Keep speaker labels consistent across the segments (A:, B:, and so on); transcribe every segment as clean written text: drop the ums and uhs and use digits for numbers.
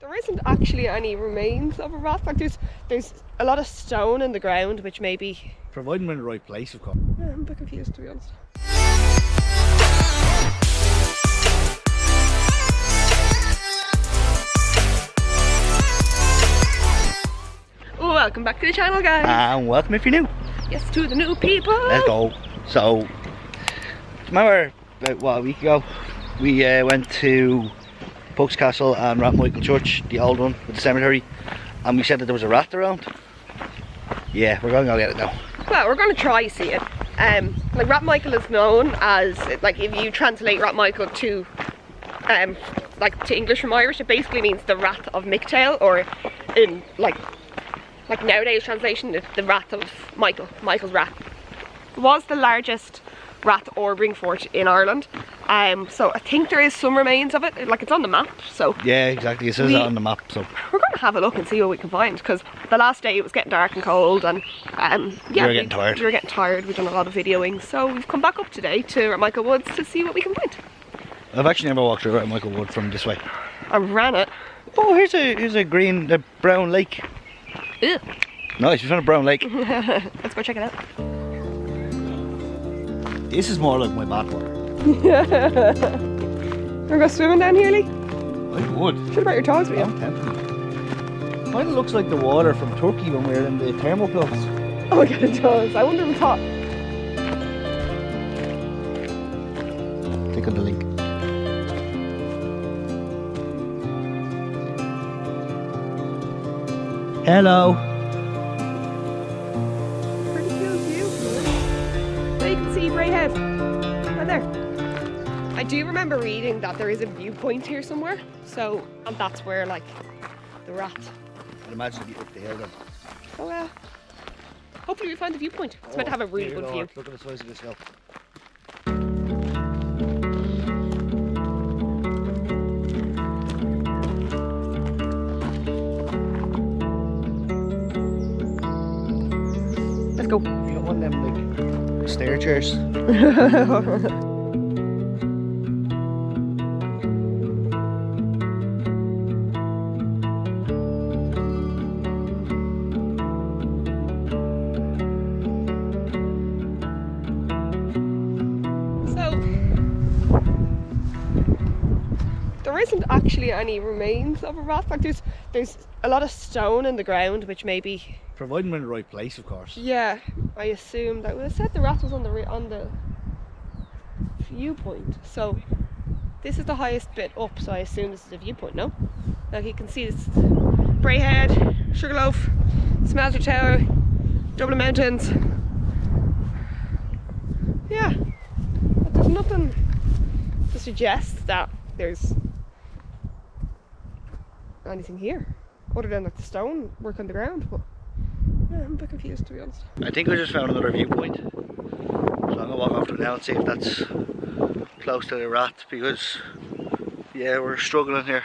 A: There isn't actually any remains of a rat. Like there's a lot of stone in the ground, which maybe...
B: Providing we're in the right place, of course.
A: Yeah, I'm a bit confused, to be honest. Welcome back to the channel, guys.
B: And welcome if you're new.
A: Yes, to the new people.
B: Let's go. So, remember about a week ago, we went to Puck's Castle and Rathmichael Church, the old one with the cemetery, and we said that there was a rat around. Yeah, we're going to go get it now.
A: Well, we're going to try see it. Like Rathmichael is known as, like if you translate Rathmichael to English from Irish, it basically means the rat of Michtail, or in like nowadays translation, the rat of Michael's rat. It was the largest rat or ringfort in Ireland. So I think there is some remains of it, like it's on the map, so...
B: Yeah, exactly, it says that on the map, so...
A: We're going to have a look and see what we can find, because the last day it was getting dark and cold, and yeah,
B: we were getting tired.
A: We were getting tired, we've done a lot of videoing, so we've come back up today to Rathmichael Woods to see what we can find.
B: I've actually never walked through Rathmichael Wood from this way.
A: I ran it.
B: Oh, here's a brown lake.
A: Ew.
B: Nice, we found a brown lake.
A: Let's go check it out.
B: This is more like my bathwater.
A: Wanna go swimming down here, Lee?
B: I would.
A: Should have brought your togs with you.
B: I'm tempted. Kind of looks like the water from Turkey when we were in the thermal pools.
A: Oh my god, it does. I wonder if it's hot.
B: Click on the link. Hello.
A: Pretty cool view. There you can see Braehead. Right there. I do remember reading that there is a viewpoint here somewhere, so and that's where like the rat.
B: I'd imagine it'd be up the hill then.
A: So hopefully we find the viewpoint. It's meant to have a really good view.
B: Look at the size of this hill.
A: Let's go.
B: We got one of them like stair chairs.
A: There isn't actually any remains of a rat. Like there's a lot of stone in the ground, which maybe...
B: Providing we're in the right place, of course.
A: Yeah, I assumed that. Well, it said the rat was on the viewpoint, so this is the highest bit up, so I assume this is a viewpoint, no? Like you can see this Braehead, Sugarloaf, Smelter Tower, Dublin Mountains. Yeah, but there's nothing to suggest that there's anything here other than like the stone work on the ground, but yeah, I'm a bit confused, to be honest.
B: I think we just found another viewpoint, so I'm gonna walk off to it now and see if that's close to the rat, because yeah, we're struggling here,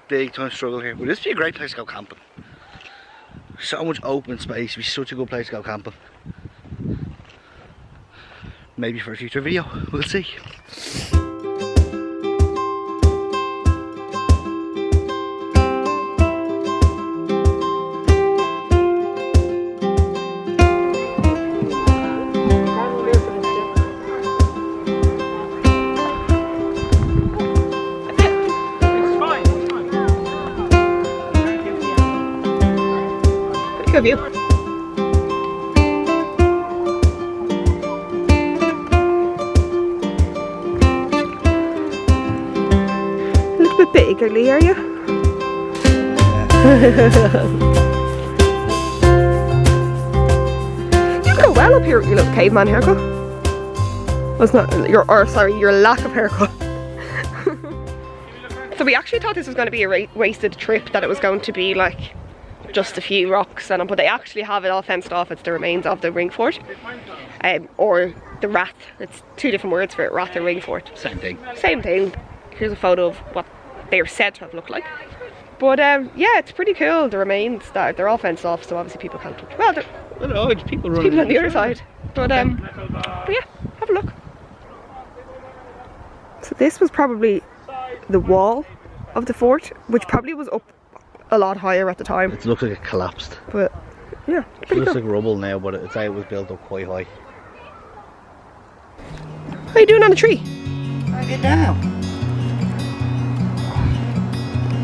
B: big time struggle here. But this would be a great place to go camping. So much open space, it'd be such a good place to go camping. Maybe for a future video, we'll see.
A: Good view. A little bit big, Lee, are you? You go well up here with your little caveman haircut. That's not your lack of haircut. So we actually thought this was going to be a wasted trip, that it was going to be like just a few rocks, but they actually have it all fenced off. It's the remains of the ringfort, or the rat. It's two different words for it, rat and ringfort.
B: Same thing. Same
A: thing. Here's a photo of what they are said to have looked like. But yeah, it's pretty cool. The remains, that they're all fenced off, so obviously people can't touch. Well,
B: it's people running.
A: People on the other side. But yeah, have a look. So this was probably the wall of the fort, which probably was up a lot higher at the time.
B: It looks like it collapsed.
A: But yeah,
B: It
A: pretty
B: looks
A: cool.
B: like rubble now, but it's how it was built up quite high.
A: How are you doing on the tree?
B: I get down.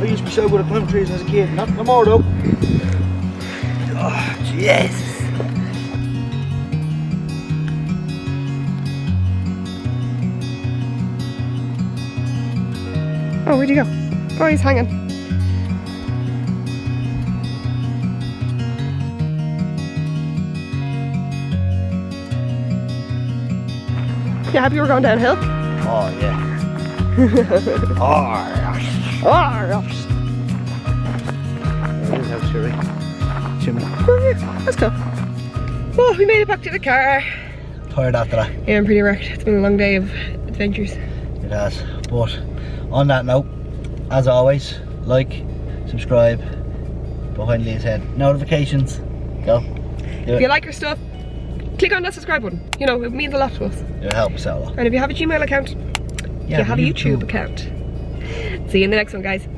B: I used to be so good at climbing trees as a kid. Not no more though. Oh, Jesus.
A: Oh, where'd you go? Oh, he's hanging. You happy we're going downhill?
B: Oh yeah. Oh,
A: Oh,
B: there's how cheery. Chimney.
A: yeah, let's go. Oh, we made it back to the car.
B: Tired after that.
A: Yeah, I'm pretty wrecked. It's been a long day of adventures.
B: It has. But on that note, as always, like, subscribe, behind Lee's head, notifications. Go. Do
A: If you
B: it.
A: like our stuff, click on that subscribe button. You know, it means a lot to us.
B: It'll help us out a lot.
A: And if you have a Gmail account,
B: Yeah,
A: you have a YouTube account. See you in the next one, guys.